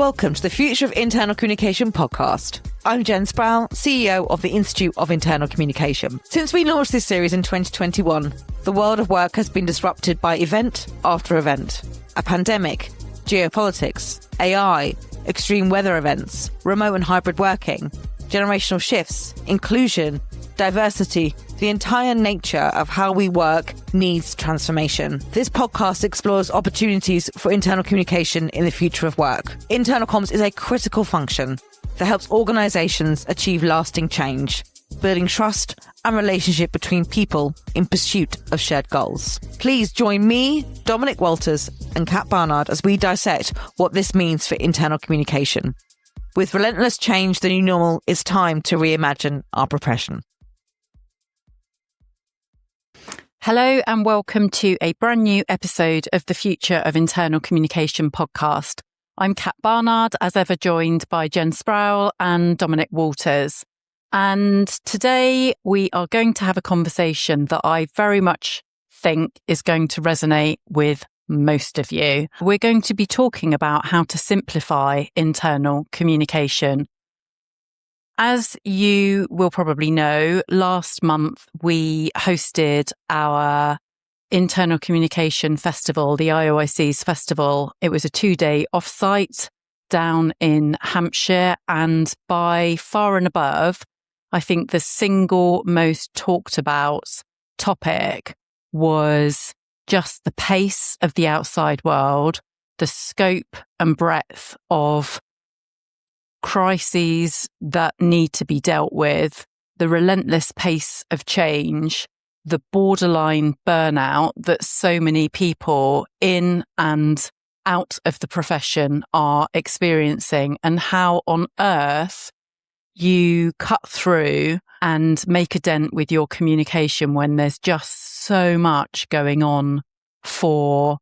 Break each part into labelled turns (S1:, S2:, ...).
S1: Welcome to the Future of Internal Communication podcast. I'm Jen Sproul, CEO of the Institute of Internal Communication. Since we launched this series in 2021, the world of work has been disrupted by event after event. A pandemic, geopolitics, AI, extreme weather events, remote and hybrid working, generational shifts, inclusion, diversity. The entire nature of how we work needs transformation. This podcast explores opportunities for internal communication in the future of work. Internal comms is a critical function that helps organizations achieve lasting change, building trust and relationship between people in pursuit of shared goals. Please join me, Dominic Walters, and Kat Barnard as we dissect what this means for internal communication. With relentless change the new normal, it's time to reimagine our profession.
S2: Hello and welcome to a brand new episode of the Future of Internal Communication podcast. I'm Kat Barnard, as ever joined by Jen Sproul and Dominic Walters. And today we are going to have a conversation that I very much think is going to resonate with most of you. We're going to be talking about how to simplify internal communication. As you will probably know, last month we hosted our internal communication festival, the IOIC's festival. It was a 2-day offsite down in Hampshire, and by far and above, I think the single most talked about topic was just the pace of the outside world, the scope and breadth of crises that need to be dealt with, the relentless pace of change, the borderline burnout that so many people in and out of the profession are experiencing, and how on earth you cut through and make a dent with your communication when there's just so much going on for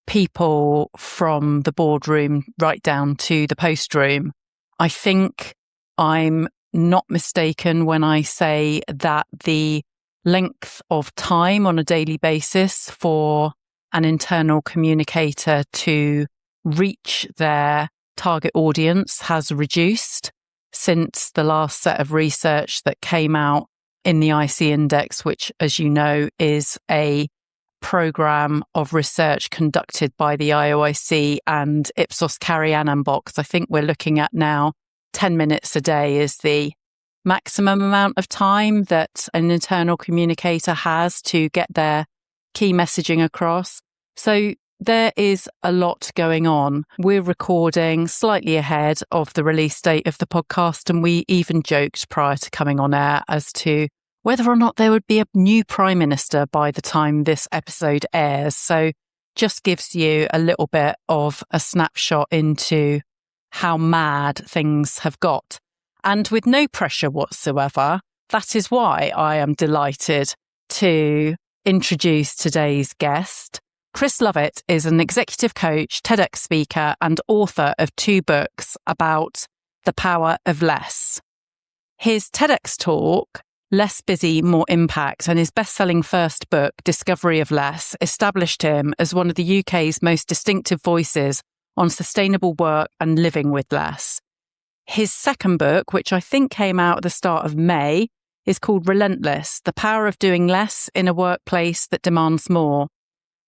S2: people from the boardroom right down to the post room. I think I'm not mistaken when I say that the length of time on a daily basis for an internal communicator to reach their target audience has reduced since the last set of research that came out in the IC Index, which, as you know, is a program of research conducted by the IOIC and Ipsos Carry Annan Box. I think we're looking at now 10 minutes a day is the maximum amount of time that an internal communicator has to get their key messaging across. So there is a lot going on. We're recording slightly ahead of the release date of the podcast, and we even joked prior to coming on air as to whether or not there would be a new Prime Minister by the time this episode airs. So just gives you a little bit of a snapshot into how mad things have got. And with no pressure whatsoever, that is why I am delighted to introduce today's guest. Chris Lovett is an executive coach, TEDx speaker, and author of 2 books about the power of less. His TEDx talk, Less Busy, More Impact, and his best-selling first book, Discovery of Less, established him as one of the UK's most distinctive voices on sustainable work and living with less. His second book, which I think came out at the start of May, is called Relentless, The Power of Doing Less in a Workplace That Demands More.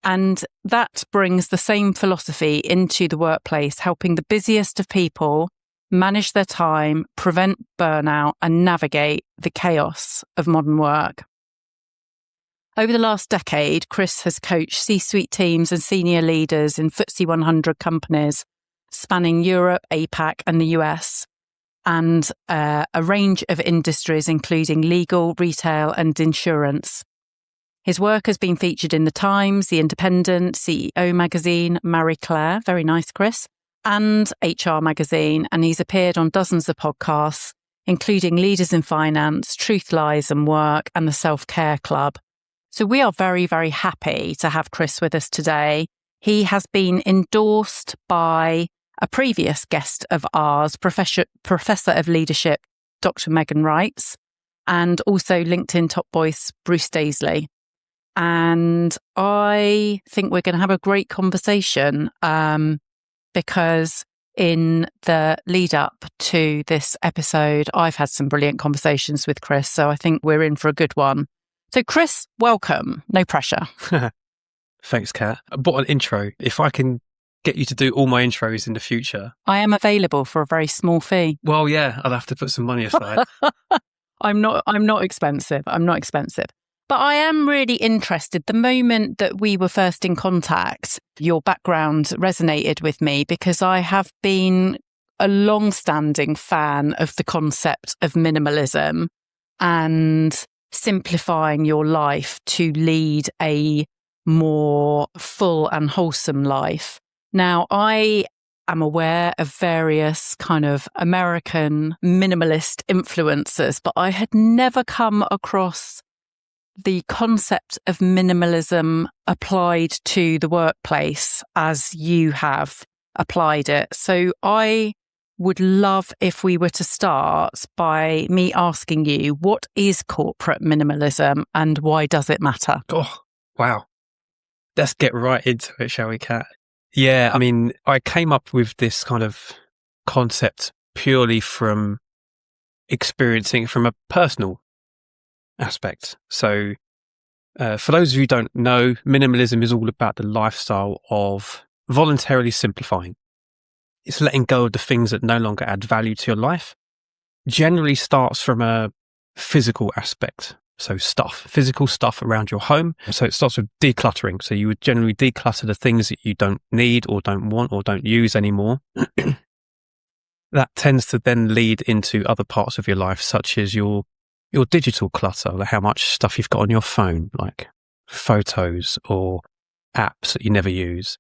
S2: And that brings the same philosophy into the workplace, helping the busiest of people manage their time, prevent burnout, and navigate the chaos of modern work. Over the last decade, Chris has coached C-suite teams and senior leaders in FTSE 100 companies spanning Europe, APAC, and the US, and a range of industries, including legal, retail, and insurance. His work has been featured in The Times, The Independent, CEO Magazine, Marie Claire, very nice, Chris, and HR Magazine, and he's appeared on dozens of podcasts, including Leaders in Finance, Truth, Lies and Work, and the Self-Care Club. So we are very, very happy to have Chris with us today. He has been endorsed by a previous guest of ours, Professor of Leadership, Dr. Megan Wrights, and also LinkedIn top voice, Bruce Daisley. And I think we're going to have a great conversation because in the lead up to this episode, I've had some brilliant conversations with Chris, so I think we're in for a good one. So Chris, welcome. No pressure.
S3: Thanks, Kat. What an intro. If I can get you to do all my intros in the future.
S2: I am available for a very small fee.
S3: Well, yeah, I'll have to put some money aside.
S2: I'm not expensive. But I am really interested. The moment that we were first in contact, your background resonated with me because I have been a long-standing fan of the concept of minimalism and simplifying your life to lead a more full and wholesome life. Now, I am aware of various kind of American minimalist influencers, but I had never come across the concept of minimalism applied to the workplace as you have applied it. So I would love if we were to start by me asking you, what is corporate minimalism and why does it matter?
S3: Oh, wow. Let's get right into it, shall we, Kat? Yeah, I mean, I came up with this kind of concept purely from experiencing from a personal aspect. So, for those of you who don't know, minimalism is all about the lifestyle of voluntarily simplifying. It's letting go of the things that no longer add value to your life. Generally starts from a physical aspect. So physical stuff around your home. So it starts with decluttering. So you would generally declutter the things that you don't need or don't want or don't use anymore. That tends to then lead into other parts of your life, such as your digital clutter, like how much stuff you've got on your phone, like photos or apps that you never use.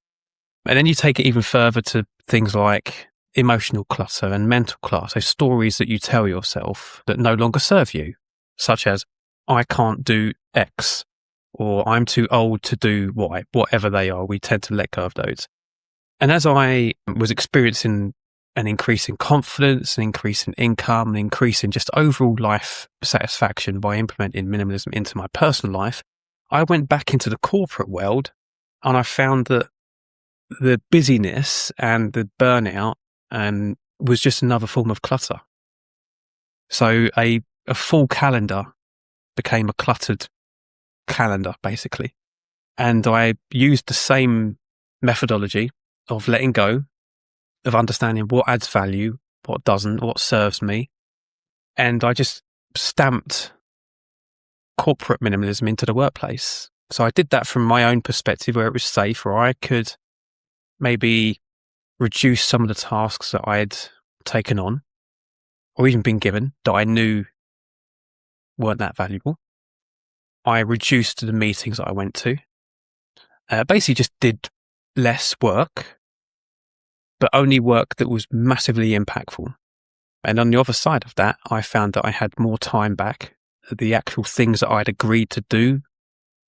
S3: And then you take it even further to things like emotional clutter and mental clutter. So stories that you tell yourself that no longer serve you, such as, I can't do X, or I'm too old to do Y, whatever they are. We tend to let go of those. And as I was experiencing an increase in confidence, an increase in income, an increase in just overall life satisfaction by implementing minimalism into my personal life, I went back into the corporate world and I found that the busyness and the burnout was just another form of clutter. So a full calendar became a cluttered calendar, basically. And I used the same methodology of letting go, of understanding what adds value, what doesn't, what serves me. And I just stamped corporate minimalism into the workplace. So I did that from my own perspective, where it was safe, where I could maybe reduce some of the tasks that I had taken on or even been given that I knew weren't that valuable. I reduced the meetings that I went to. Basically just did less work, but only work that was massively impactful. And on the other side of that, I found that I had more time back. The actual things that I'd agreed to do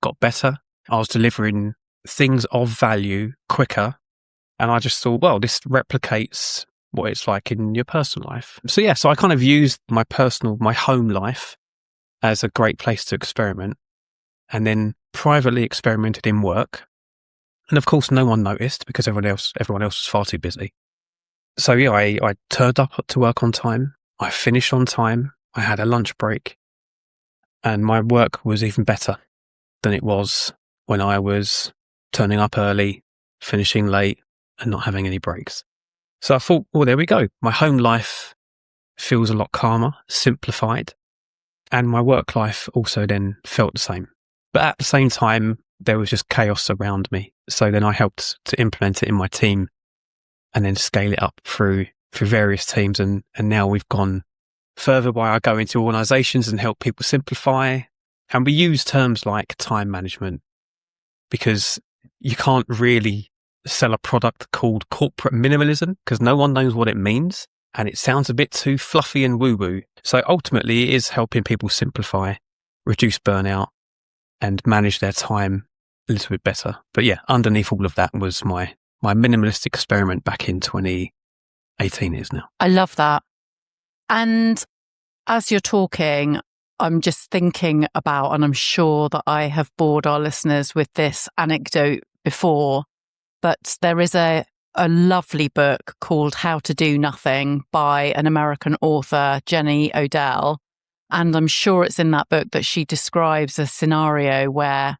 S3: got better. I was delivering things of value quicker. And I just thought, well, this replicates what it's like in your personal life. So I kind of used my home life as a great place to experiment, and then privately experimented in work. And of course, no one noticed because everyone else was far too busy. So I turned up to work on time. I finished on time. I had a lunch break, and my work was even better than it was when I was turning up early, finishing late, and not having any breaks. So I thought, well, there we go. My home life feels a lot calmer, simplified. And my work life also then felt the same. But at the same time, there was just chaos around me. So then I helped to implement it in my team and then scale it up through various teams. And now we've gone further by I go into organizations and help people simplify. And we use terms like time management because you can't really sell a product called corporate minimalism because no one knows what it means. And it sounds a bit too fluffy and woo-woo. So ultimately, it is helping people simplify, reduce burnout, and manage their time a little bit better. But yeah, underneath all of that was my minimalist experiment back in 2018 is now.
S2: I love that. And as you're talking, I'm just thinking about, and I'm sure that I have bored our listeners with this anecdote before, but there is a a lovely book called How to Do Nothing by an American author, Jenny Odell. And I'm sure it's in that book that she describes a scenario where,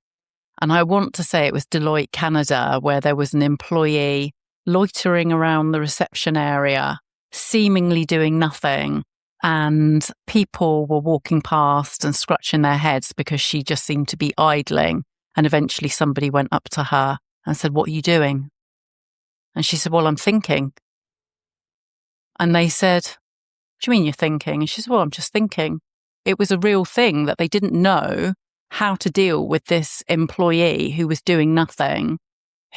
S2: and I want to say it was Deloitte, Canada, where there was an employee loitering around the reception area, seemingly doing nothing. And people were walking past and scratching their heads because she just seemed to be idling. And eventually somebody went up to her and said, "What are you doing?" And she said, "Well, I'm thinking." And they said, "What do you mean you're thinking?" And she said, "Well, I'm just thinking." It was a real thing that they didn't know how to deal with this employee who was doing nothing,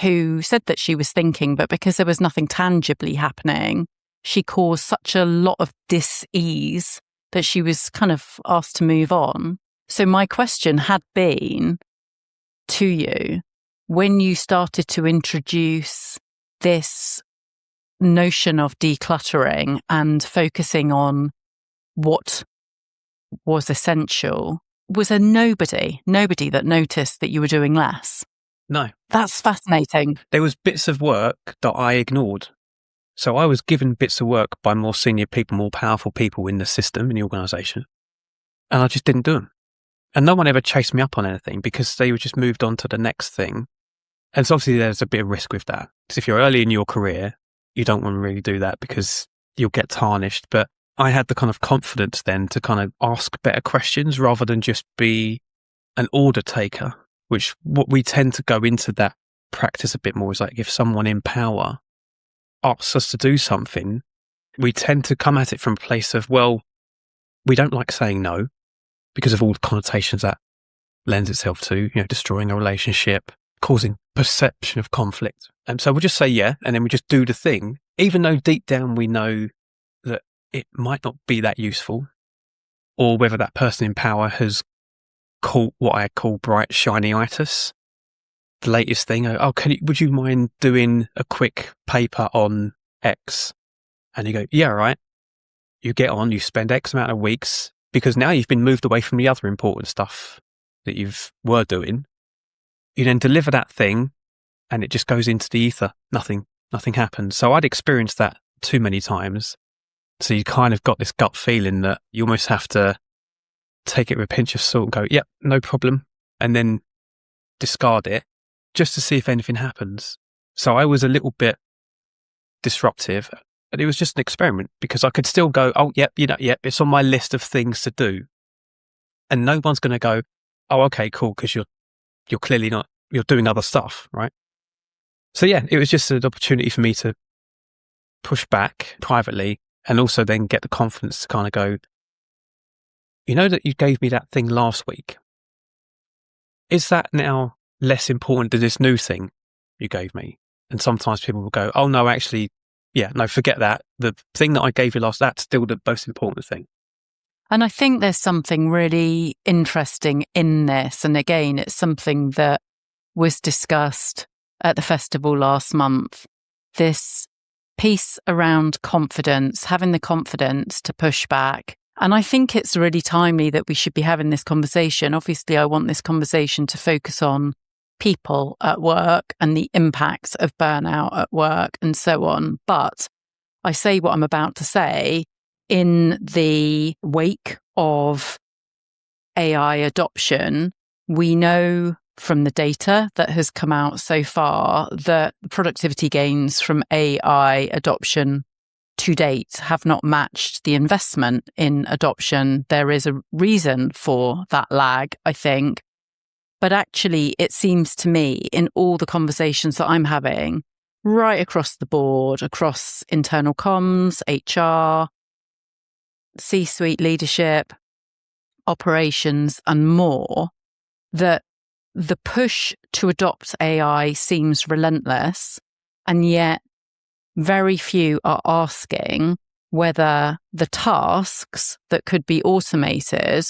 S2: who said that she was thinking, but because there was nothing tangibly happening, she caused such a lot of dis-ease that she was kind of asked to move on. So my question had been to you, when you started to introduce this notion of decluttering and focusing on what was essential, was there nobody that noticed that you were doing less?
S3: No.
S2: That's fascinating.
S3: There was bits of work that I ignored. So I was given bits of work by more senior people, more powerful people in the system, in the organisation, and I just didn't do them. And no one ever chased me up on anything because they were just moved on to the next thing. And so obviously there's a bit of risk with that. Because if you're early in your career, you don't want to really do that because you'll get tarnished. But I had the kind of confidence then to kind of ask better questions rather than just be an order taker, which what we tend to go into that practice a bit more is like if someone in power asks us to do something, we tend to come at it from a place of, well, we don't like saying no because of all the connotations that lends itself to, destroying a relationship, causing perception of conflict. And so we'll just say yeah, and then we just do the thing, even though deep down we know that it might not be that useful, or whether that person in power has caught what I call bright shiny-itis, the latest thing. Oh, would you mind doing a quick paper on X? And you go, yeah, right. You get on, you spend X amount of weeks because now you've been moved away from the other important stuff that were doing. You then deliver that thing and it just goes into the ether. Nothing happens. So I'd experienced that too many times. So you kind of got this gut feeling that you almost have to take it with a pinch of salt and go, yep, no problem. And then discard it just to see if anything happens. So I was a little bit disruptive, but it was just an experiment because I could still go, oh, yep, it's on my list of things to do. And no one's going to go, oh, okay, cool, because you're clearly not, you're doing other stuff, right? So yeah, it was just an opportunity for me to push back privately and also then get the confidence to kind of go, that you gave me that thing last week. Is that now less important than this new thing you gave me? And sometimes people will go, oh no, actually, yeah, no, forget that. The thing that I gave you that's still the most important thing.
S2: And I think there's something really interesting in this. And again, it's something that was discussed at the festival last month. This piece around confidence, having the confidence to push back. And I think it's really timely that we should be having this conversation. Obviously, I want this conversation to focus on people at work and the impacts of burnout at work and so on. But I say what I'm about to say in the wake of AI adoption. We know from the data that has come out so far that productivity gains from AI adoption to date have not matched the investment in adoption. There is a reason for that lag, I think. But actually, it seems to me in all the conversations that I'm having, right across the board, across internal comms, HR, C-suite leadership, operations, and more, that the push to adopt AI seems relentless, and yet very few are asking whether the tasks that could be automated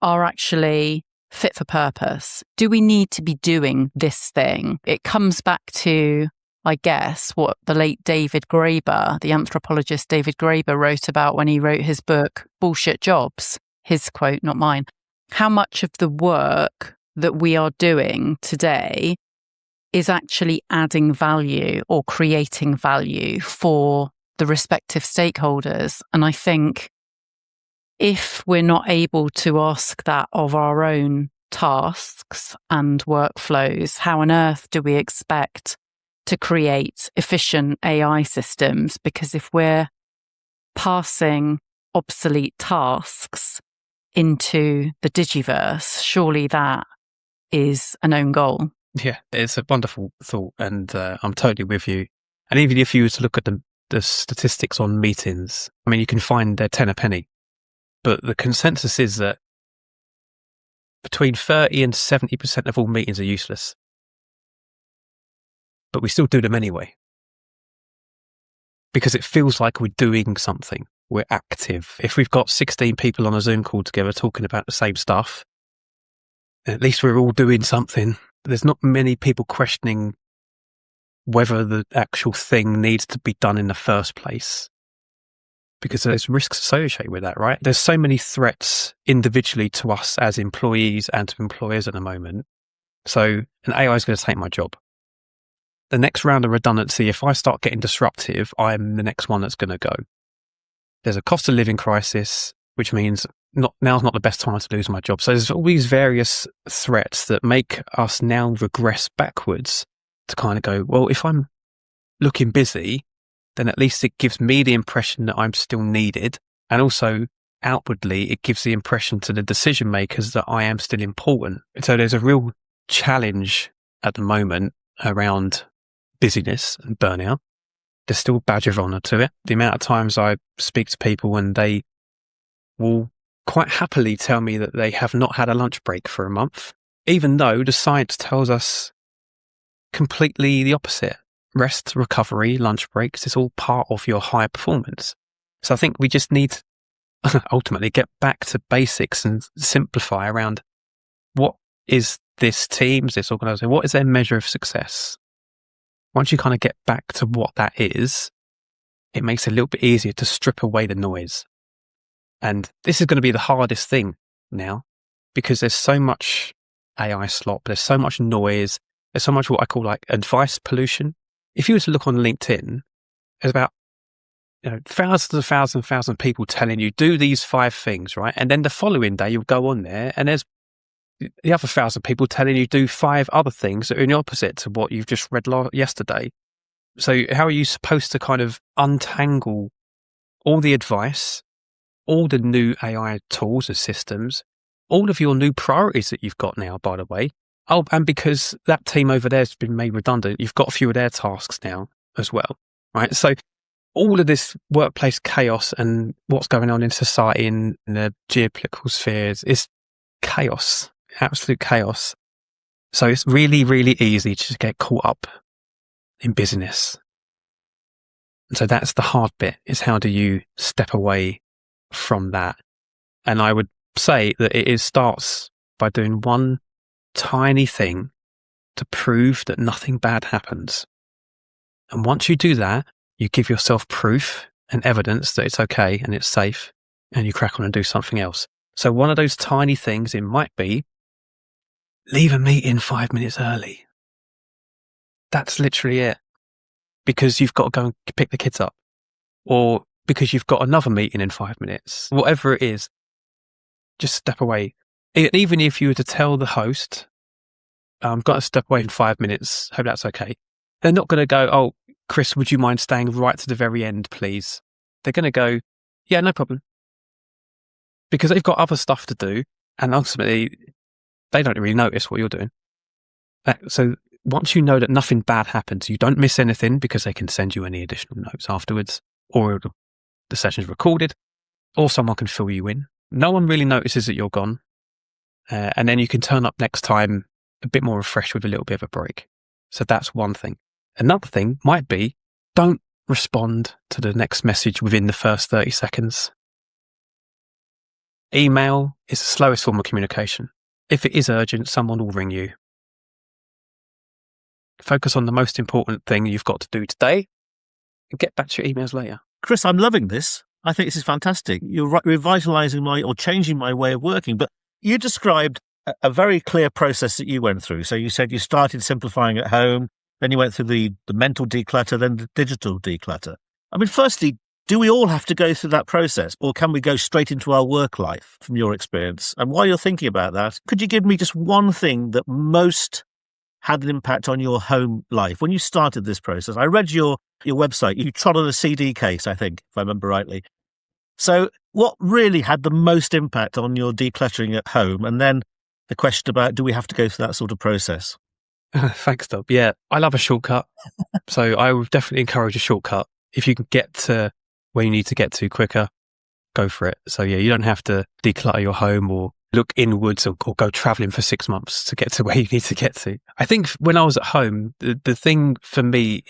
S2: are actually fit for purpose. Do we need to be doing this thing? It comes back to, I guess, what the late David Graeber, the anthropologist David Graeber, wrote about when he wrote his book, Bullshit Jobs. His quote, not mine. How much of the work that we are doing today is actually adding value or creating value for the respective stakeholders. And I think if we're not able to ask that of our own tasks and workflows, how on earth do we expect to create efficient AI systems? Because if we're passing obsolete tasks into the digiverse, surely that is an own goal.
S3: Yeah, it's a wonderful thought, and I'm totally with you. And even if you were to look at the statistics on meetings, I mean, you can find they're 10 a penny, but the consensus is that between 30 and 70% of all meetings are useless. But we still do them anyway. Because it feels like we're doing something. We're active. If we've got 16 people on a Zoom call together talking about the same stuff, at least we're all doing something. There's not many people questioning whether the actual thing needs to be done in the first place. Because there's risks associated with that, right? There's so many threats individually to us as employees and to employers at the moment. So an AI is going to take my job. The next round of redundancy, if I start getting disruptive, I'm the next one that's going to go. There's a cost of living crisis, which means now's not the best time to lose my job. So there's all these various threats that make us now regress backwards to kind of go, well, if I'm looking busy, then at least it gives me the impression that I'm still needed. And also outwardly, it gives the impression to the decision makers that I am still important. So there's a real challenge at the moment around busyness and burnout. There's still a badge of honor to it. The amount of times I speak to people and they will quite happily tell me that they have not had a lunch break for a month, even though the science tells us completely the opposite. Rest, recovery, lunch breaks is all part of your high performance. So I think we just need to ultimately get back to basics and simplify around what is this team's, this organization, what is their measure of success? Once you kind of get back to what that is, it makes it a little bit easier to strip away the noise. And this is going to be the hardest thing now because there's so much AI slop, there's so much noise, there's so much what I call like advice pollution. If you were to look on LinkedIn, there's about thousands of people telling you, do these 5 things, right? And then the following day you'll go on there and there's the other 1,000 people telling you do 5 other things that are in the opposite to what you've just read yesterday. So how are you supposed to kind of untangle all the advice, all the new AI tools and systems, all of your new priorities that you've got now, by the way? Oh, and because that team over there has been made redundant, you've got a few of their tasks now as well, right? So all of this workplace chaos and what's going on in society in the geopolitical spheres is chaos, absolute chaos. So it's really, really easy to just get caught up in business. And so that's the hard bit, is how do you step away from that? And I would say that it starts by doing one tiny thing to prove that nothing bad happens. And once you do that, you give yourself proof and evidence that it's okay and it's safe, and you crack on and do something else. So one of those tiny things, it might be leave a meeting 5 minutes early. That's literally it. Because you've got to go and pick the kids up, or because you've got another meeting in 5 minutes, whatever it is, just step away. Even if you were to tell the host, I've got to step away in 5 minutes, hope that's okay. They're not going to go, oh, Chris, would you mind staying right to the very end, please? They're going to go, yeah, no problem. Because they've got other stuff to do, and ultimately, they don't really notice what you're doing. So once you know that nothing bad happens, you don't miss anything because they can send you any additional notes afterwards, or the session's recorded, or someone can fill you in. No one really notices that you're gone. And then you can turn up next time a bit more refreshed with a little bit of a break. So that's one thing. Another thing might be, don't respond to the next message within the first 30 seconds. Email is the slowest form of communication. If it is urgent, someone will ring you. Focus on the most important thing you've got to do today and get back to your emails later.
S4: Chris, I'm loving this. I think this is fantastic. You're revitalizing or changing my way of working. But you described a very clear process that you went through. So you said you started simplifying at home, then you went through the mental declutter, then the digital declutter. I mean, firstly, do we all have to go through that process, or can we go straight into our work life from your experience? And while you're thinking about that, could you give me just one thing that most had an impact on your home life when you started this process? I read your website. You trod on a CD case, I think, if I remember rightly. So what really had the most impact on your decluttering at home? And then the question about, do we have to go through that sort of process?
S3: Thanks, Dob. Yeah, I love a shortcut. So I would definitely encourage a shortcut. If you can get to where you need to get to quicker, go for it. So yeah, you don't have to declutter your home or look inwards or go traveling for 6 months to get to where you need to get to. I think when I was at home, the thing for me,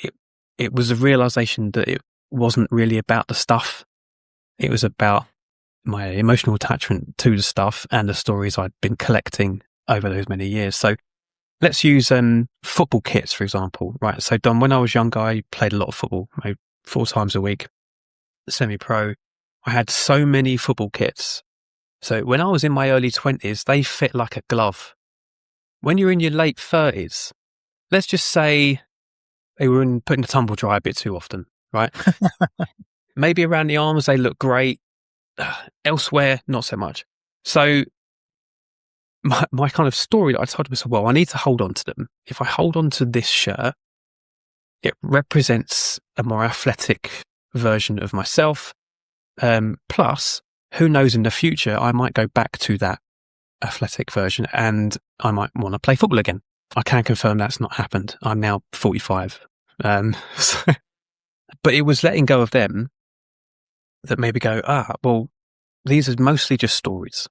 S3: it was a realization that it wasn't really about the stuff. It was about my emotional attachment to the stuff and the stories I'd been collecting over those many years. So let's use football kits, for example, right? So Don, when I was younger, I played a lot of football, maybe 4 times a week, semi-pro. I had so many football kits. So when I was in my early 20s, they fit like a glove. When you're in your late 30s, let's just say they were put in the tumble dryer a bit too often, right? Maybe around the arms, they look great. Elsewhere, not so much. So my kind of story that I told myself, well, I need to hold on to them. If I hold on to this shirt, it represents a more athletic version of myself. Plus, who knows, in the future, I might go back to that athletic version and I might want to play football again. I can confirm that's not happened. I'm now 45. But it was letting go of them that made me go, well, these are mostly just stories.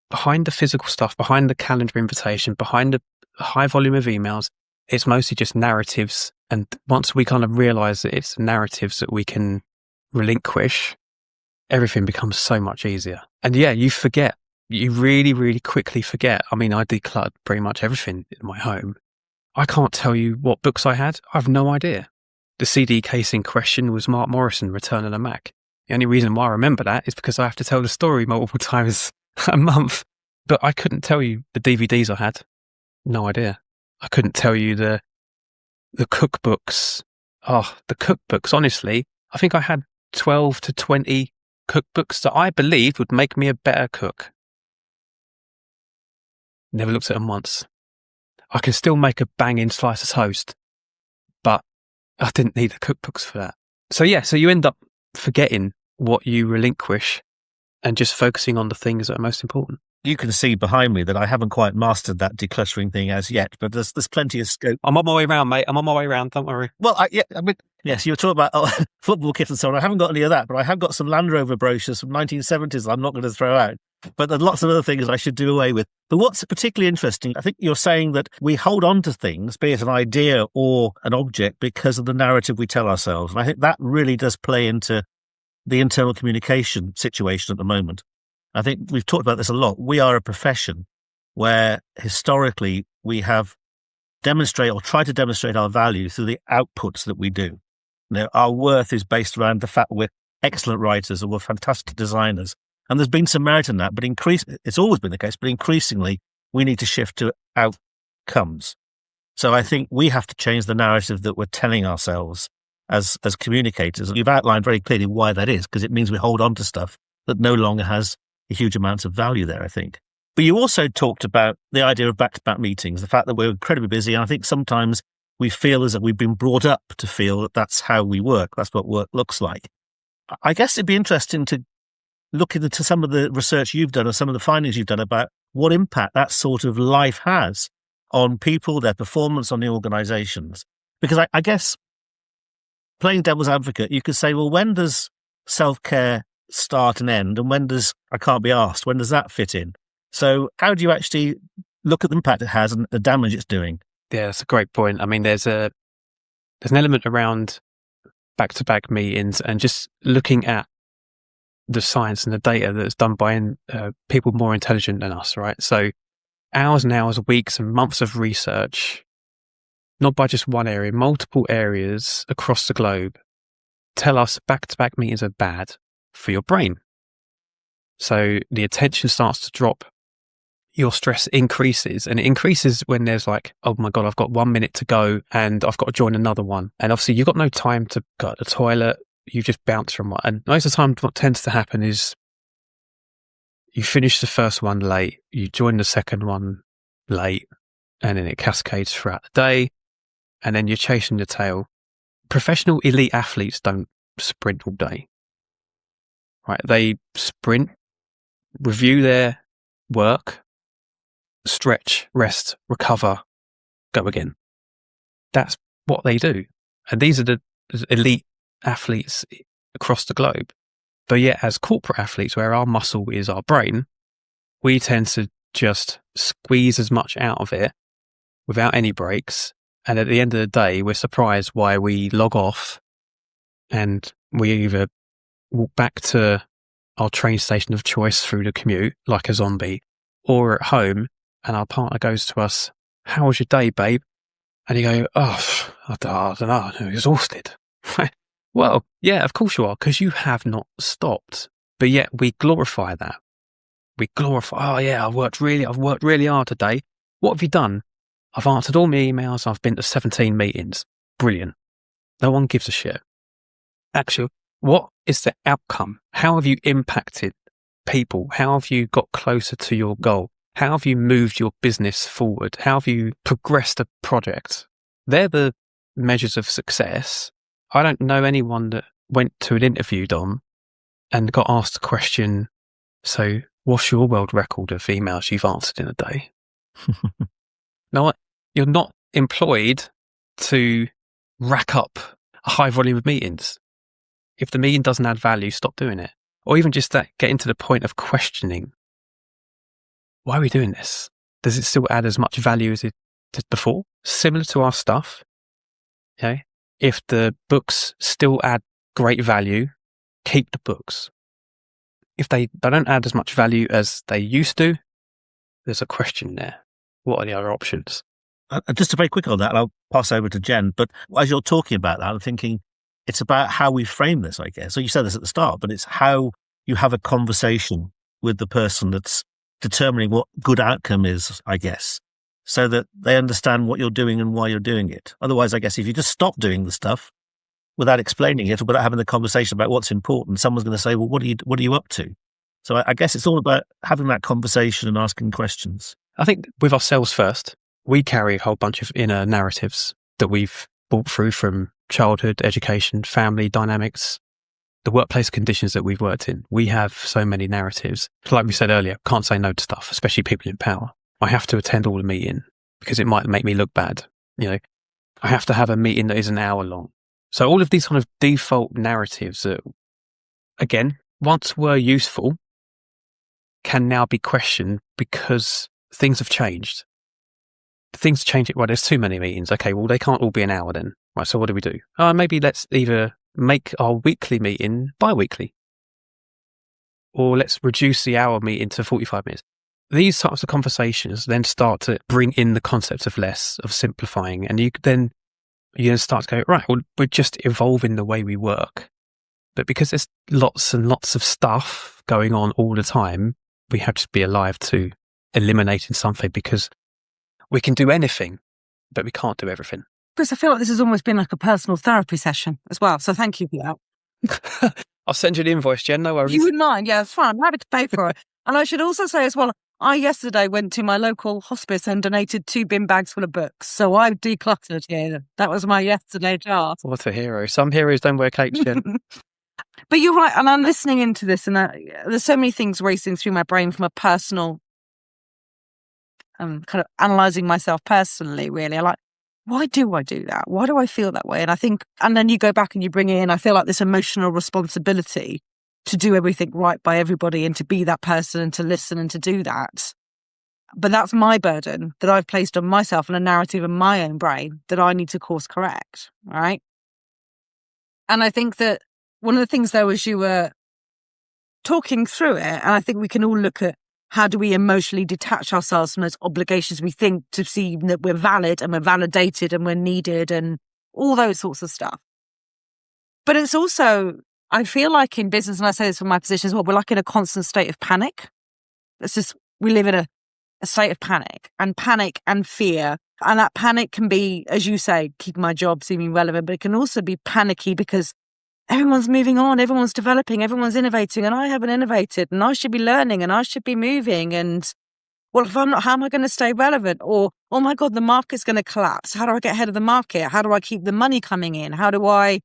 S3: Behind the physical stuff, behind the calendar invitation, behind the high volume of emails, it's mostly just narratives. And once we kind of realize that it's narratives that we can relinquish, everything becomes so much easier. And yeah, you forget. You really, really quickly forget. I mean, I decluttered pretty much everything in my home. I can't tell you what books I had. I have no idea. The CD case in question was Mark Morrison, Return of the Mac. The only reason why I remember that is because I have to tell the story multiple times a month. But I couldn't tell you the DVDs I had. No idea. I couldn't tell you the cookbooks. Oh, the cookbooks, honestly. I think I had 12 to 20 cookbooks that I believed would make me a better cook. Never looked at them once. I can still make a banging slice of toast, but I didn't need the cookbooks for that. So yeah, so you end up forgetting what you relinquish and just focusing on the things that are most important.
S4: You can see behind me that I haven't quite mastered that decluttering thing as yet, but there's plenty of scope.
S3: I'm on my way around, mate. I'm on my way around. Don't worry.
S4: Well, yes, you were talking about football kits and so on. I haven't got any of that, but I have got some Land Rover brochures from 1970s I'm not going to throw out. But there's lots of other things I should do away with. But what's particularly interesting, I think you're saying that we hold on to things, be it an idea or an object, because of the narrative we tell ourselves. And I think that really does play into the internal communication situation at the moment. I think we've talked about this a lot. We are a profession where historically we have demonstrated or tried to demonstrate our value through the outputs that we do. Our worth is based around the fact that we're excellent writers or we're fantastic designers. And there's been some merit in that, but it's always been the case, but increasingly we need to shift to outcomes. So I think we have to change the narrative that we're telling ourselves as communicators. You've outlined very clearly why that is, because it means we hold on to stuff that no longer has a huge amount of value there, I think. But you also talked about the idea of back-to-back meetings, the fact that we're incredibly busy. And I think sometimes we feel as if we've been brought up to feel that that's how we work. That's what work looks like. I guess it'd be interesting to look into some of the research you've done and some of the findings you've done about what impact that sort of life has on people, their performance, on the organizations. Because I guess playing devil's advocate, you could say, well, when does self-care start and end? And when does I can't be asked? When does that fit in? So how do you actually look at the impact it has and the damage it's doing?
S3: Yeah, that's a great point. I mean, there's an element around back-to-back meetings and just looking at the science and the data that's done by people more intelligent than us, right? So hours and hours, weeks and months of research, not by just one area, multiple areas across the globe, tell us back-to-back meetings are bad for your brain. So the attention starts to drop. your stress increases, and it increases when there's like, oh my God, I've got 1 minute to go and I've got to join another one. And obviously you've got no time to go to the toilet. You just bounce from one. And most of the time what tends to happen is you finish the first one late, you join the second one late, and then it cascades throughout the day, and then you're chasing your tail. Professional elite athletes don't sprint all day, right? They sprint, review their work, stretch, rest, recover, go again. That's what they do. And these are the elite athletes across the globe. But yet as corporate athletes, where our muscle is our brain, we tend to just squeeze as much out of it without any breaks. And at the end of the day, we're surprised why we log off and we either walk back to our train station of choice through the commute like a zombie, or at home and our partner goes to us, "How was your day, babe?" And you go, "Oh, I don't know, I'm exhausted." Well, yeah, of course you are, because you have not stopped. But yet we glorify that. We glorify, oh yeah, I've worked really hard today. What have you done? I've answered all my emails. I've been to 17 meetings. Brilliant. No one gives a shit. Actually, what is the outcome? How have you impacted people? How have you got closer to your goal? How have you moved your business forward? How have you progressed a project? They're the measures of success. I don't know anyone that went to an interview, Dom, and got asked a question, so what's your world record of emails you've answered in a day? No, you're not employed to rack up a high volume of meetings. If the meeting doesn't add value, stop doing it. Or even just that, getting to the point of questioning, why are we doing this? Does it still add as much value as it did before? Similar to our stuff. Okay. If the books still add great value, keep the books. If they don't add as much value as they used to, there's a question there. What are the other options?
S4: Just a very quick on that, and I'll pass over to Jen. But as you're talking about that, I'm thinking it's about how we frame this, I guess. So you said this at the start, but it's how you have a conversation with the person that's determining what good outcome is, I guess, so that they understand what you're doing and why you're doing it. Otherwise, I guess if you just stop doing the stuff without explaining it or without having the conversation about what's important, someone's going to say, well, what are you up to? So I guess it's all about having that conversation and asking questions.
S3: I think with ourselves first, we carry a whole bunch of inner narratives that we've brought through from childhood, education, family dynamics, the workplace conditions that we've worked in. We have so many narratives. Like we said earlier, can't say no to stuff, especially people in power. I have to attend all the meeting because it might make me look bad. You know, I have to have a meeting that is an hour long. So all of these kind of default narratives that, again, once were useful, can now be questioned because things have changed. Things change it. Well, there's too many meetings. Okay, well, they can't all be an hour then. Right, so what do we do? Maybe let's either make our weekly meeting bi-weekly, or let's reduce the hour meeting to 45 minutes. These types of conversations then start to bring in the concept of less, of simplifying, and you then start to go, right, well, we're just evolving the way we work. But because there's lots and lots of stuff going on all the time, we have to be alive to eliminating something, because we can do anything, but we can't do everything.
S1: Chris, I feel like this has almost been like a personal therapy session as well. So thank you for that.
S3: I'll send you the invoice, Jen. No worries.
S1: You wouldn't mind? Yeah, it's fine. I'm happy to pay for it. And I should also say as well, I yesterday went to my local hospice and donated 2 bin bags full of books. So I've decluttered here. That was my yesterday task.
S3: What a hero. Some heroes don't wear capes, Jen.
S1: But you're right. And I'm listening into this, and there's so many things racing through my brain from a personal, kind of analysing myself personally, really. I'm like, why do I do that? Why do I feel that way? And I think, and then you go back and you bring in, I feel like this emotional responsibility to do everything right by everybody and to be that person and to listen and to do that. But that's my burden that I've placed on myself and a narrative in my own brain that I need to course correct, right? And I think that one of the things, though, as you were talking through it, and I think we can all look at how do we emotionally detach ourselves from those obligations we think to see that we're valid and we're validated and we're needed and all those sorts of stuff. But it's also, I feel like in business, and I say this from my position as well, we're like in a constant state of panic. It's just, we live in a state of panic and fear. And that panic can be, as you say, keep my job seeming relevant, but it can also be panicky because everyone's moving on, everyone's developing, everyone's innovating, and I haven't innovated, and I should be learning, and I should be moving. And well, if I'm not, how am I going to stay relevant? Or, oh my God, the market's going to collapse. How do I get ahead of the market? How do I keep the money coming in? How do I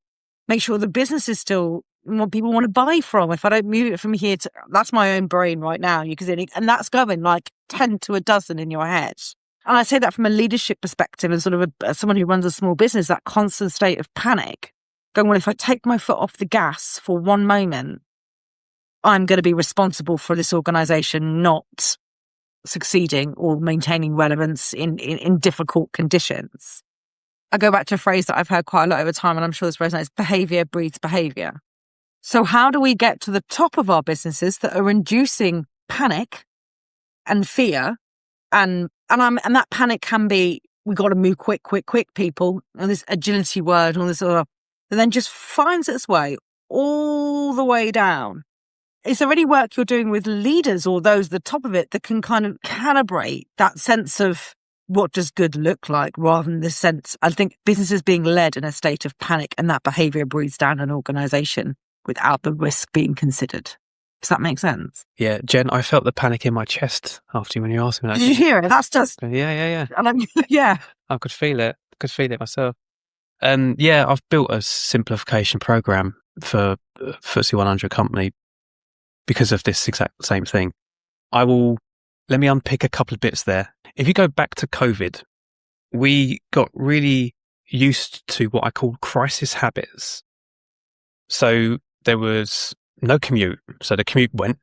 S1: make sure the business is still what people want to buy from? If I don't move it from here to, that's my own brain right now. And that's going like 10 to a dozen in your head. And I say that from a leadership perspective and sort of someone who runs a small business, that constant state of panic. Going, well, if I take my foot off the gas for one moment, I'm going to be responsible for this organization not succeeding or maintaining relevance in difficult conditions. I go back to a phrase that I've heard quite a lot over time, and I'm sure this resonates: behavior breeds behavior. So how do we get to the top of our businesses that are inducing panic and fear? And that panic can be, we got to move quick, people, and this agility word, and all this other, and then just finds its way all the way down. Is there any work you're doing with leaders or those at the top of it that can kind of calibrate that sense of what does good look like, rather than this sense? I think businesses being led in a state of panic, and that behavior breathes down an organization without the risk being considered. Does that make sense?
S3: Yeah, Jen, I felt the panic in my chest after when you asked me that.
S1: Did you hear it? That's just...
S3: Yeah.
S1: And yeah.
S3: I could feel it. Myself. I've built a simplification program for FTSE 100 company because of this exact same thing. Let me unpick a couple of bits there. If you go back to COVID, we got really used to what I call crisis habits. So there was no commute. So the commute went,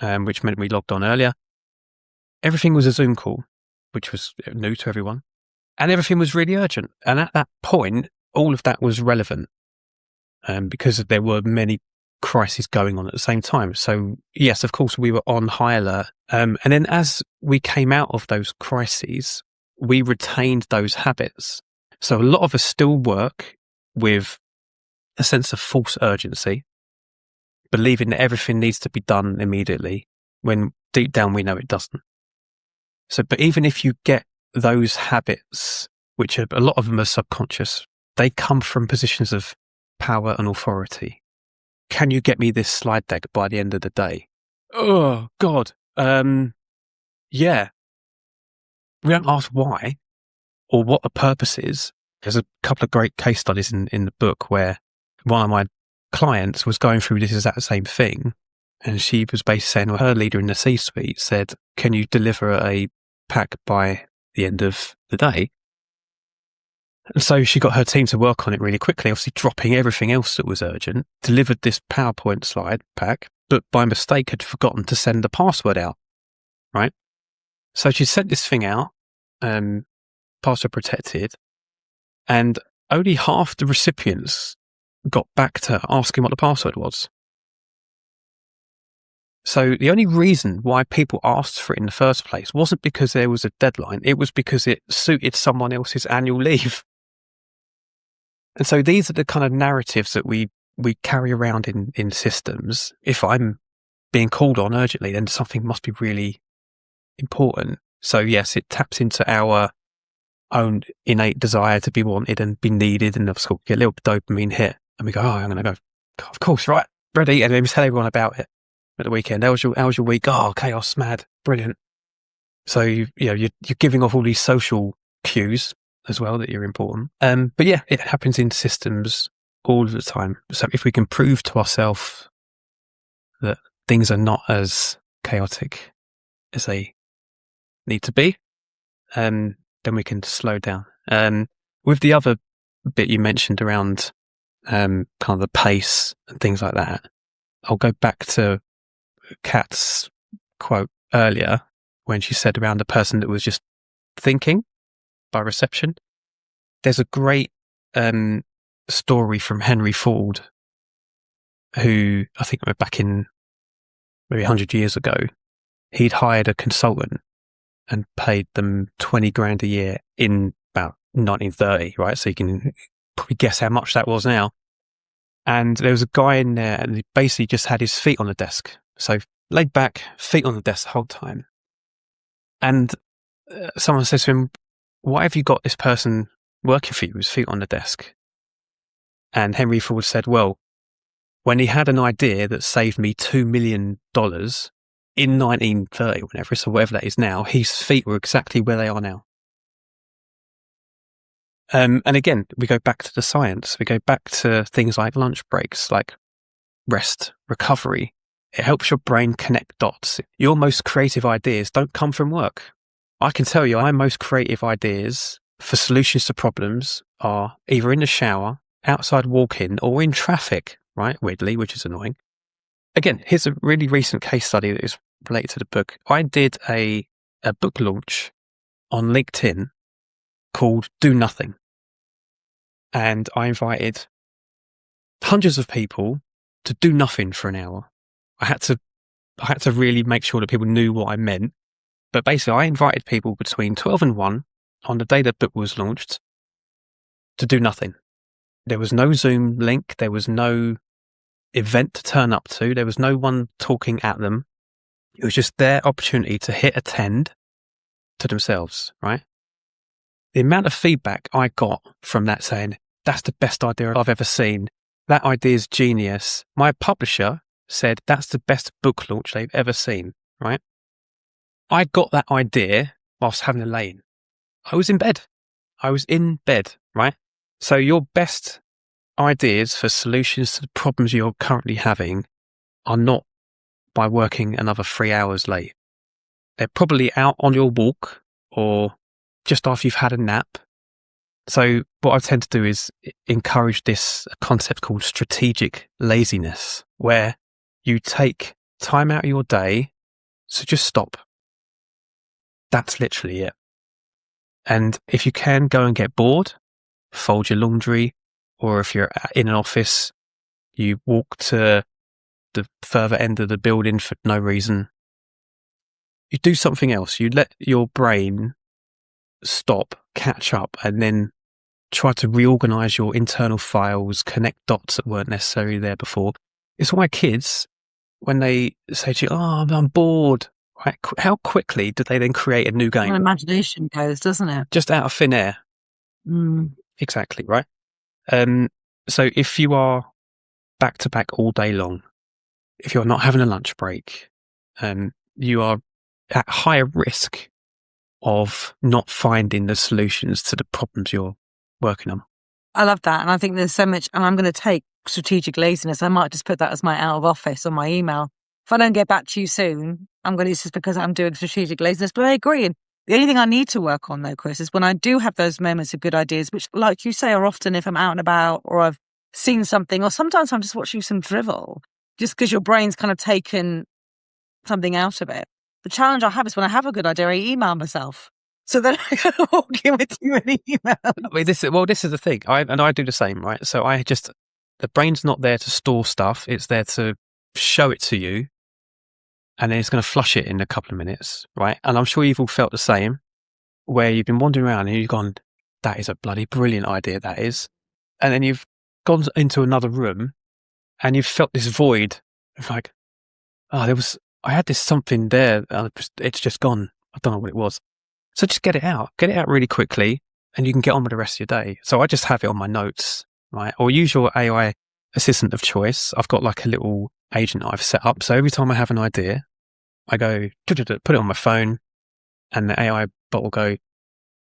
S3: which meant we logged on earlier. Everything was a Zoom call, which was new to everyone. And everything was really urgent. And at that point, all of that was relevant because there were many crises going on at the same time. So yes, of course, we were on high alert. And then as we came out of those crises, we retained those habits. So a lot of us still work with a sense of false urgency, believing that everything needs to be done immediately, when deep down we know it doesn't. So, but even if you get those habits, which a lot of them are subconscious, they come from positions of power and authority. Can you get me this slide deck by the end of the day? Oh, God. Yeah. We don't ask why or what the purpose is. There's a couple of great case studies in the book where one of my clients was going through this exact same thing. And she was basically saying, well, her leader in the C-suite said, can you deliver a pack by the end of the day? And so she got her team to work on it really quickly, obviously dropping everything else that was urgent, delivered this PowerPoint slide pack, but by mistake had forgotten to send the password out, right? So she sent this thing out, password protected, and only half the recipients got back to asking what the password was. So the only reason why people asked for it in the first place wasn't because there was a deadline. It was because it suited someone else's annual leave. And so these are the kind of narratives that we carry around in systems. If I'm being called on urgently, then something must be really important. So yes, it taps into our own innate desire to be wanted and be needed, and of course get a little dopamine hit, and we go, oh, I'm going to go, of course, right, ready, and then we tell everyone about it at the weekend. How was your week? Oh, chaos, mad, brilliant. So you're giving off all these social cues as well that you're important. But yeah, it happens in systems all the time. So if we can prove to ourselves that things are not as chaotic as they need to be, then we can slow down. With the other bit you mentioned around kind of the pace and things like that, I'll go back to Kat's quote earlier when she said around the person that was just thinking by reception. There's a great story from Henry Ford, who I think back in maybe 100 years ago, he'd hired a consultant and paid them 20 grand a year in about 1930, right? So you can probably guess how much that was now. And there was a guy in there and he basically just had his feet on the desk. So laid back, feet on the desk the whole time. And someone says to him, why have you got this person working for you with his feet on the desk? And Henry Ford said, well, when he had an idea that saved me $2 million in 1930, whenever, so whatever that is now, his feet were exactly where they are now. And again, we go back to the science. We go back to things like lunch breaks, like rest, recovery. It helps your brain connect dots. Your most creative ideas don't come from work. I can tell you, my most creative ideas for solutions to problems are either in the shower, outside walking, or in traffic, right? Weirdly, which is annoying. Again, here's a really recent case study that is related to the book. I did a book launch on LinkedIn called Do Nothing. And I invited hundreds of people to do nothing for an hour. I had to really make sure that people knew what I meant. But basically, I invited people between 12 and 1 on the day the book was launched to do nothing. There was no Zoom link. There was no event to turn up to. There was no one talking at them. It was just their opportunity to hit attend to themselves, right? The amount of feedback I got from that saying, that's the best idea I've ever seen. That idea is genius. My publisher said, that's the best book launch they've ever seen, right? I got that idea whilst having a lay-in. I was in bed. Right? So your best ideas for solutions to the problems you're currently having are not by working another 3 hours late. They're probably out on your walk or just after you've had a nap. So what I tend to do is encourage this concept called strategic laziness, where you take time out of your day, so just stop. That's literally it. And if you can go and get bored, fold your laundry, or if you're in an office, you walk to the further end of the building for no reason. You do something else. You let your brain stop, catch up, and then try to reorganize your internal files, connect dots that weren't necessarily there before. It's why kids, when they say to you, oh, I'm bored, right? How quickly do they then create a new game?
S1: Well, imagination goes, doesn't it?
S3: Just out of thin air. Exactly, right? So if you are back to back all day long, if you're not having a lunch break, you are at higher risk of not finding the solutions to the problems you're working on.
S1: I love that. And I think there's so much, and I'm going to take strategic laziness. I might just put that as my out of office on my email. If I don't get back to you soon, I'm going to, it's just because I'm doing strategic laziness. But I agree. And the only thing I need to work on though, Chris, is when I do have those moments of good ideas, which like you say are often if I'm out and about or I've seen something, or sometimes I'm just watching some drivel, just because your brain's kind of taken something out of it. The challenge I have is when I have a good idea, I email myself. So then I can walk in with too many emails.
S3: I mean, this is the thing. I do the same, right? So the brain's not there to store stuff. It's there to show it to you. And then it's going to flush it in a couple of minutes, right? And I'm sure you've all felt the same, where you've been wandering around and you've gone, that is a bloody brilliant idea, that is. And then you've gone into another room and you've felt this void of like, I had this something there, it's just gone. I don't know what it was. So just get it out really quickly and you can get on with the rest of your day. So I just have it on my notes, right? Or use your AI assistant of choice. I've got like a little agent I've set up. So every time I have an idea, I go, put it on my phone and the AI bot will go,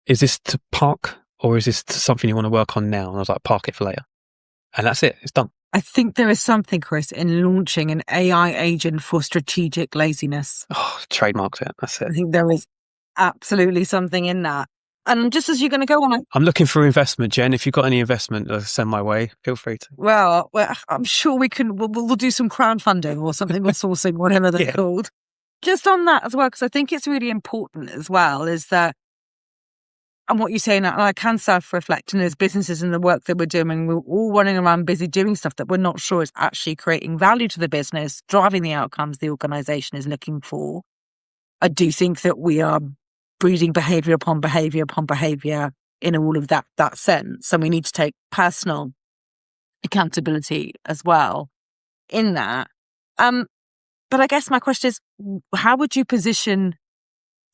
S3: is this to park or is this something you want to work on now? And I was like, park it for later. And that's it. It's done.
S1: I think there is something, Chris, in launching an AI agent for strategic laziness.
S3: Oh, trademarked it. That's it.
S1: I think there is absolutely something in that. And just as you're going to go on,
S3: I'm looking for investment, Jen. If you've got any investment, send my way. Feel free to.
S1: Well, I'm sure we can. We'll do some crowdfunding or something, or sourcing, whatever they're called. Just on that as well, because I think it's really important as well. Is that, and what you're saying, and I can self-reflect, and as businesses and the work that we're doing, we're all running around busy doing stuff that we're not sure is actually creating value to the business, driving the outcomes the organisation is looking for. I do think that we are breeding behaviour upon behaviour upon behaviour in all of that sense. And we need to take personal accountability as well in that. But I guess my question is, how would you position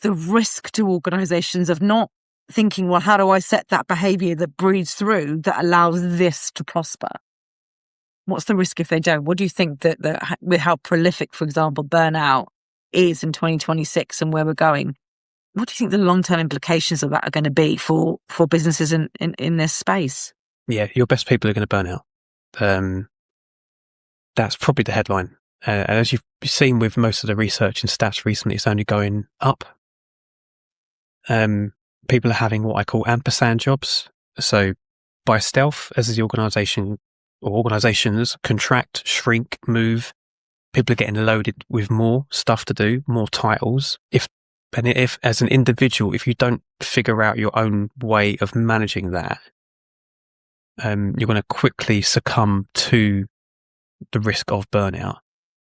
S1: the risk to organizations of not thinking, well, how do I set that behavior that breeds through that allows this to prosper? What's the risk if they don't? What do you think that with how prolific, for example, burnout is in 2026 and where we're going? What do you think the long-term implications of that are going to be for businesses in this space?
S3: Yeah, your best people are going to burn out. That's probably the headline. And as you've seen with most of the research and stats recently, it's only going up. People are having what I call ampersand jobs. So by stealth, as the organization or organizations contract, shrink, move, people are getting loaded with more stuff to do, more titles. If as an individual, if you don't figure out your own way of managing that, you're going to quickly succumb to the risk of burnout,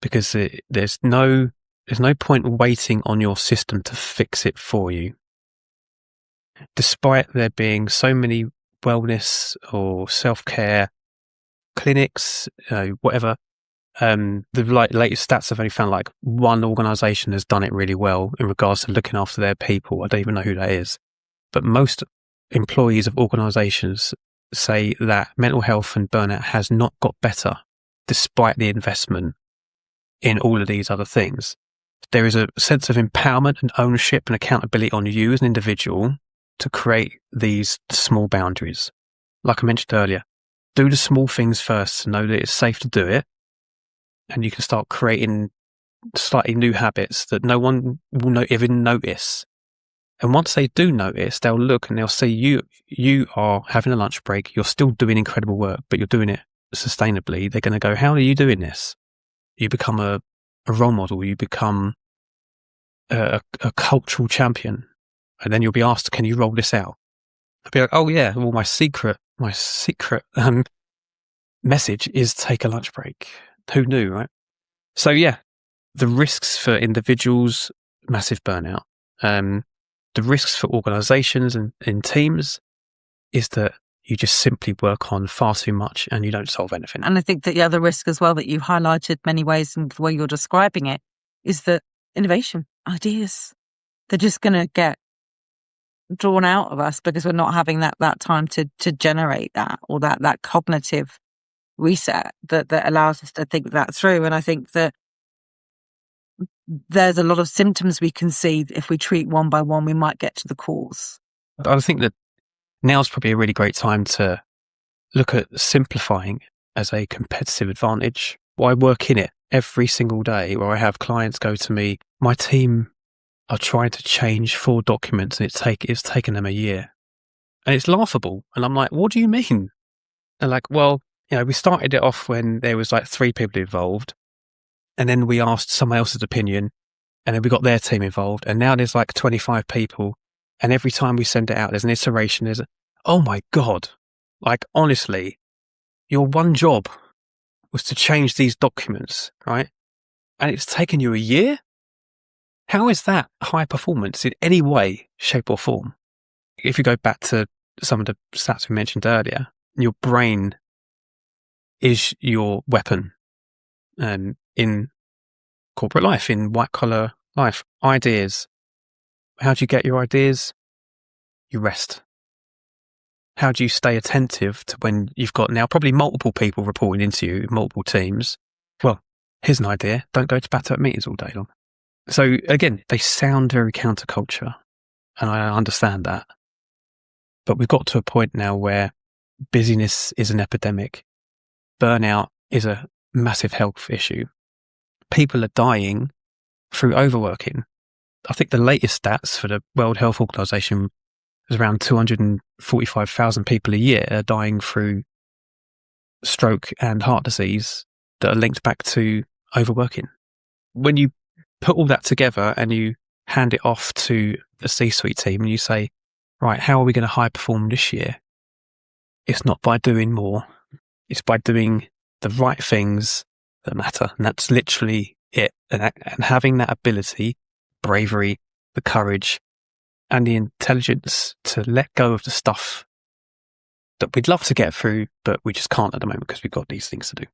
S3: because there's no point waiting on your system to fix it for you. Despite there being so many wellness or self-care clinics, whatever, the latest stats have only found like one organization has done it really well in regards to looking after their people. I don't even know who that is, but most employees of organizations say that mental health and burnout has not got better despite the investment in all of these other things. There is a sense of empowerment and ownership and accountability on you as an individual to create these small boundaries. Like I mentioned earlier, do the small things first to know that it's safe to do it, and you can start creating slightly new habits that no one will even notice. And once they do notice, they'll look and they'll see you are having a lunch break, you're still doing incredible work, but you're doing it sustainably. They're going to go, how are you doing this? You become a role model, you become a cultural champion. And then you'll be asked, can you roll this out? I'll be like, oh yeah, well my secret message is take a lunch break. Who knew, right? So yeah, the risks for individuals, massive burnout. The risks for organizations and teams is that you just simply work on far too much and you don't solve anything.
S1: And I think that the other risk as well that you've highlighted many ways in the way you're describing it is that innovation, ideas, they're just going to get drawn out of us because we're not having that time to generate that, or that cognitive reset that allows us to think that through. And I think that there's a lot of symptoms we can see. If we treat one by one, we might get to the cause.
S3: I think that now's probably a really great time to look at simplifying as a competitive advantage. I work in it every single day where I have clients go to me, my team are trying to change 4 documents and it's taken them a year. And it's laughable. And I'm like, what do you mean? They're like, well, we started it off when there was like 3 people involved. And then we asked someone else's opinion. And then we got their team involved. And now there's like 25 people. And every time we send it out, there's an iteration. Oh my God. Like, honestly, your one job was to change these documents, right? And it's taken you a year? How is that high performance in any way, shape or form? If you go back to some of the stats we mentioned earlier, your brain is your weapon in corporate life, in white collar life. Ideas. How do you get your ideas? You rest. How do you stay attentive to when you've got now probably multiple people reporting into you, multiple teams? Well, here's an idea. Don't go to back-to-back meetings all day long. So again, they sound very counterculture, and I understand that. But we've got to a point now where busyness is an epidemic. Burnout is a massive health issue. People are dying through overworking. I think the latest stats for the World Health Organization is around 245,000 people a year are dying through stroke and heart disease that are linked back to overworking. When you put all that together and you hand it off to the C-suite team and you say, right, how are we going to high perform this year? It's not by doing more. It's by doing the right things that matter. And that's literally it. And having that ability, bravery, the courage and the intelligence to let go of the stuff that we'd love to get through, but we just can't at the moment because we've got these things to do.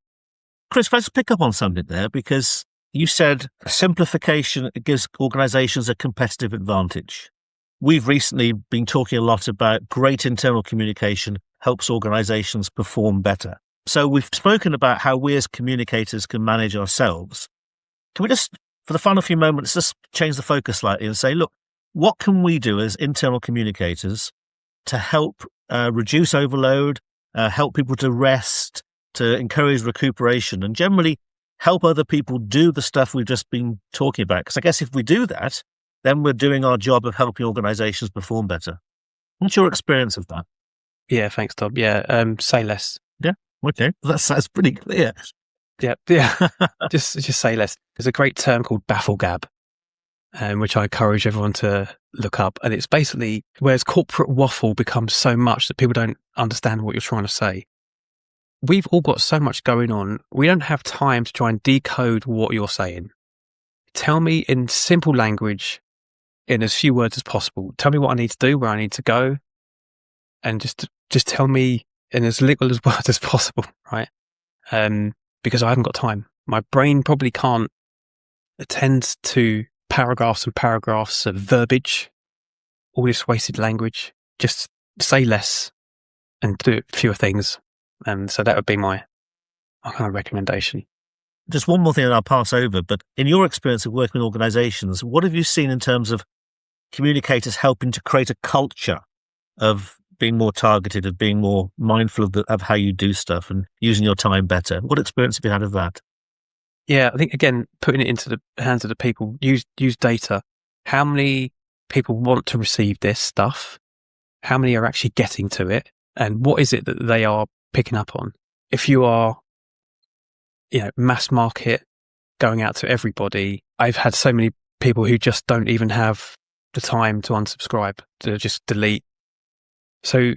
S4: Chris, let's pick up on something there, because you said simplification gives organizations a competitive advantage. We've recently been talking a lot about great internal communication helps organizations perform better. So we've spoken about how we as communicators can manage ourselves. Can we just, for the final few moments, just change the focus slightly and say, look, what can we do as internal communicators to help reduce overload, help people to rest, to encourage recuperation, and generally help other people do the stuff we've just been talking about? Because I guess if we do that, then we're doing our job of helping organizations perform better. What's your experience of that?
S3: Yeah, thanks, Tom. Yeah, say less.
S4: Yeah, okay. That sounds pretty clear.
S3: Yeah. just say less. There's a great term called baffle gab, which I encourage everyone to look up. And it's basically whereas corporate waffle becomes so much that people don't understand what you're trying to say. We've all got so much going on. We don't have time to try and decode what you're saying. Tell me in simple language, in as few words as possible. Tell me what I need to do, where I need to go, and just tell me in as little as words as possible, right? Because I haven't got time. My brain probably can't attend to paragraphs and paragraphs of verbiage, all this wasted language. Just say less and do fewer things. And so that would be my kind of recommendation.
S4: Just one more thing that I'll pass over, but in your experience of working with organizations, what have you seen in terms of communicators helping to create a culture of being more targeted, of being more mindful of how you do stuff and using your time better? What experience have you had of that?
S3: Yeah, I think, again, putting it into the hands of the people, use data. How many people want to receive this stuff? How many are actually getting to it? And what is it that they are picking up on? If you are, mass market going out to everybody, I've had so many people who just don't even have the time to unsubscribe, to just delete. So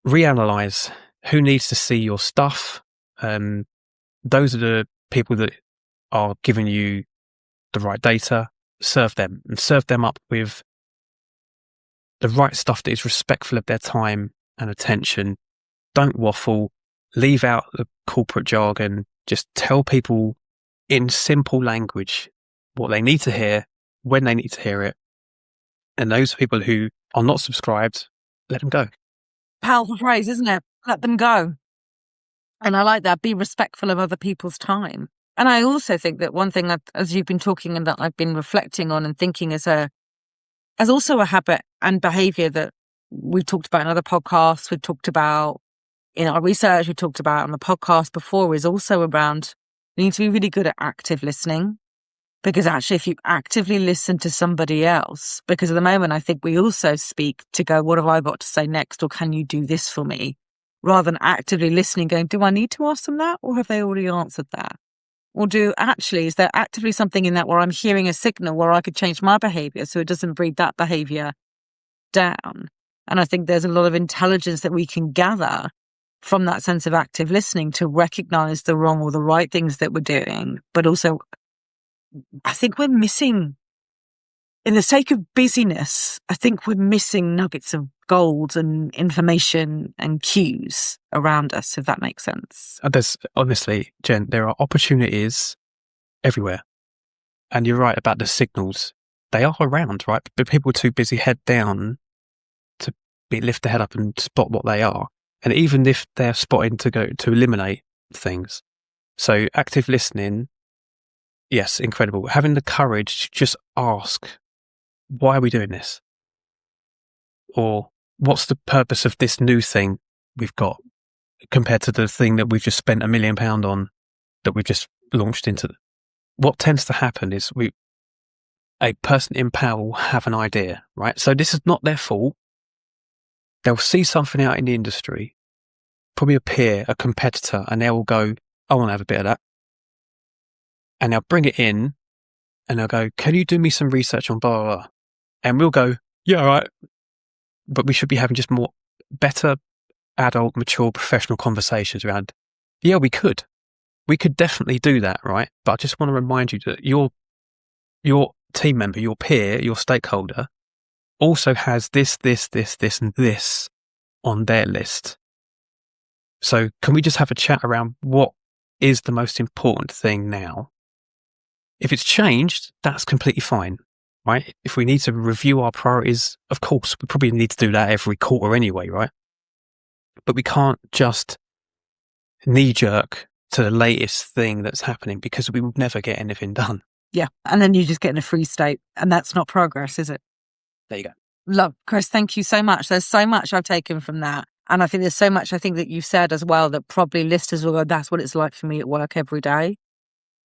S3: reanalyze who needs to see your stuff. Those are the people that are giving you the right data. Serve them and serve them up with the right stuff that is respectful of their time and attention. Don't waffle. Leave out the corporate jargon. Just tell people in simple language what they need to hear, when they need to hear it. And those people who are not subscribed, let them go.
S1: Powerful phrase, isn't it? Let them go. And I like that. Be respectful of other people's time. And I also think that one thing that, as you've been talking and that I've been reflecting on and thinking as also a habit and behavior that we've talked about in other podcasts, we've talked about in our research, we talked about on the podcast before, is also around you need to be really good at active listening. Because actually, if you actively listen to somebody else, because at the moment, I think we also speak to go, what have I got to say next? Or can you do this for me? Rather than actively listening, going, do I need to ask them that? Or have they already answered that? Or is there actively something in that where I'm hearing a signal where I could change my behavior so it doesn't breed that behavior down? And I think there's a lot of intelligence that we can gather from that sense of active listening to recognize the wrong or the right things that we're doing. But also, I think we're missing, in the sake of busyness, I think we're missing nuggets of gold and information and cues around us, if that makes sense.
S3: There's, honestly, Jen, there are opportunities everywhere. And you're right about the signals. They are around, right? But people are too busy head down to lift their head up and spot what they are. And even if they're spotting to eliminate things. So active listening, yes, incredible. Having the courage to just ask, why are we doing this? Or what's the purpose of this new thing we've got compared to the thing that we've just spent £1 million on that we've just launched into? What tends to happen is a person in power will have an idea, right? So this is not their fault. They'll see something out in the industry, probably a peer, a competitor, and they will go, I want to have a bit of that. And they'll bring it in and they'll go, can you do me some research on blah, blah, blah? And we'll go, yeah, all right. But we should be having just better adult, mature, professional conversations around, yeah, we could. We could definitely do that, right? But I just want to remind you that your team member, your peer, your stakeholder also has this, and this on their list. So can we just have a chat around what is the most important thing now? If it's changed, that's completely fine, right? If we need to review our priorities, of course, we probably need to do that every quarter anyway, right? But we can't just knee-jerk to the latest thing that's happening because we will never get anything done.
S1: Yeah. And then you just get in a freeze state, and that's not progress, is it?
S3: There you go.
S1: Love, Chris, thank you so much. There's so much I've taken from that. And I think there's so much I think that you've said as well that probably listeners will go, that's what it's like for me at work every day.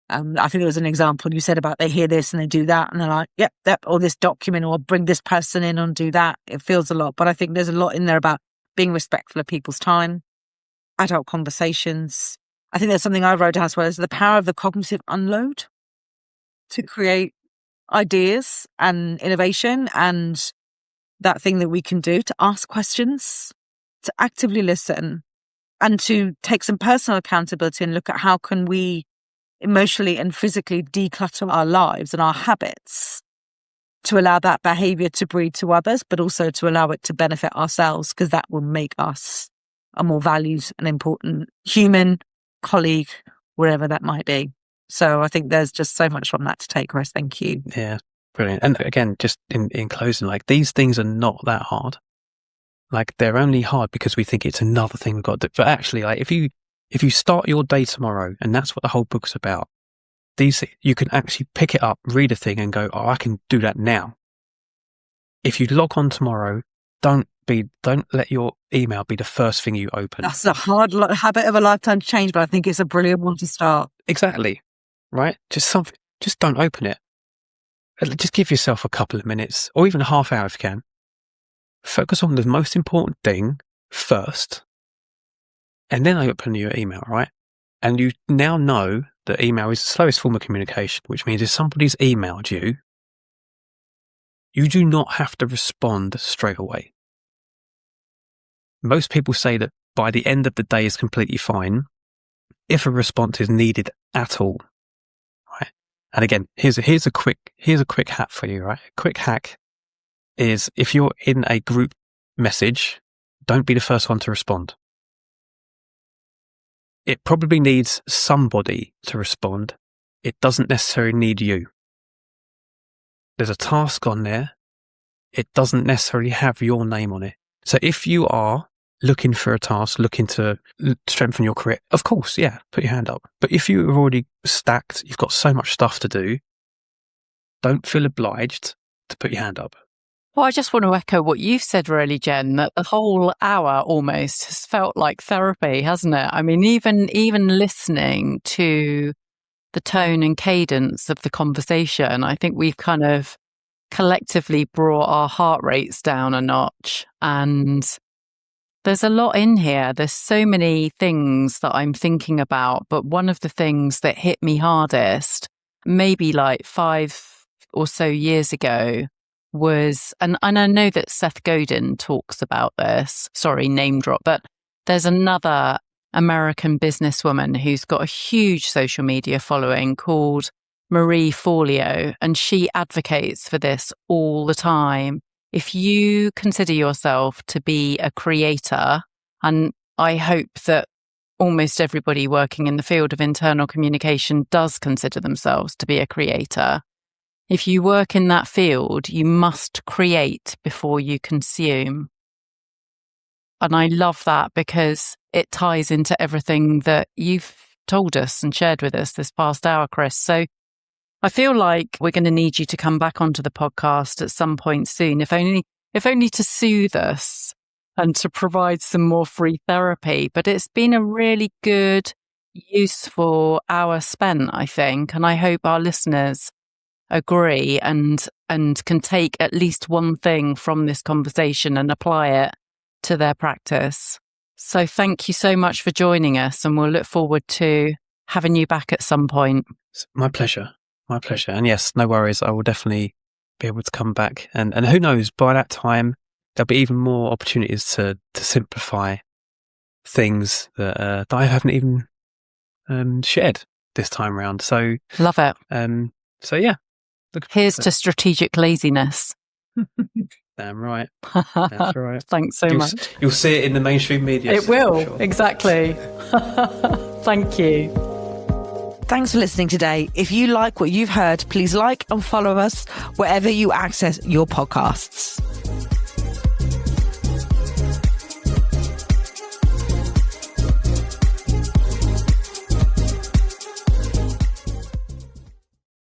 S1: I think there was an example you said about they hear this and they do that and they're like, yep, or this document, or bring this person in and do that. It feels a lot. But I think there's a lot in there about being respectful of people's time, adult conversations. I think there's something I wrote down as well, is the power of the cognitive unload to create ideas and innovation, and that thing that we can do to ask questions, to actively listen, and to take some personal accountability and look at how can we emotionally and physically declutter our lives and our habits to allow that behavior to breed to others, but also to allow it to benefit ourselves, because that will make us a more valued and important human, colleague, wherever that might be. So I think there's just so much from that to take, Chris. Thank you.
S3: Yeah, brilliant. And again, just in closing, like, these things are not that hard. Like, they're only hard because we think it's another thing we've got to do. But actually, like, if you start your day tomorrow, and that's what the whole book's about, you can actually pick it up, read a thing and go, oh, I can do that now. If you log on tomorrow, don't let your email be the first thing you open.
S1: That's a hard habit of a lifetime to change, but I think it's a brilliant one to start.
S3: Exactly. Right? Just don't open it. Just give yourself a couple of minutes, or even a half hour if you can. Focus on the most important thing first, and then open your email, right? And you now know that email is the slowest form of communication, which means if somebody's emailed you, you do not have to respond straight away. Most people say that by the end of the day is completely fine if a response is needed at all, right? And again, here's a quick hack for you, right? A quick hack is, if you're in a group message, don't be the first one to respond. It probably needs somebody to respond. It doesn't necessarily need you. There's a task on there. It doesn't necessarily have your name on it. So if you are looking for a task, looking to strengthen your career, of course, yeah, put your hand up. But if you're already stacked, you've got so much stuff to do, don't feel obliged to put your hand up.
S2: Well, I just want to echo what you've said, really, Jen, that the whole hour almost has felt like therapy, hasn't it? I mean, even listening to the tone and cadence of the conversation, I think we've kind of collectively brought our heart rates down a notch. And there's a lot in here. There's so many things that I'm thinking about. But one of the things that hit me hardest, maybe like 5 or so years ago, was, and I know that Seth Godin talks about this, sorry, name drop, but there's another American businesswoman who's got a huge social media following called Marie Forleo, and she advocates for this all the time. If you consider yourself to be a creator, and I hope that almost everybody working in the field of internal communication does consider themselves to be a creator, if you work in that field, you must create before you consume. And I love that because it ties into everything that you've told us and shared with us this past hour, Chris. So I feel like we're going to need you to come back onto the podcast at some point soon, if only to soothe us and to provide some more free therapy. But it's been a really good, useful hour spent, I think. And I hope our listeners agree and can take at least one thing from this conversation and apply it to their practice. So thank you so much for joining us, and we'll look forward to having you back at some point.
S3: My pleasure. And yes, no worries. I will definitely be able to come back. And who knows, by that time, there'll be even more opportunities to simplify things that I haven't even shared this time around. So
S2: love it.
S3: So yeah.
S2: Here's to strategic laziness.
S3: Damn right. That's right.
S2: Thanks so much.
S3: You'll see it in the mainstream media.
S2: It will, sure. Exactly. Thank you.
S1: Thanks for listening today. If you like what you've heard, please like and follow us wherever you access your podcasts.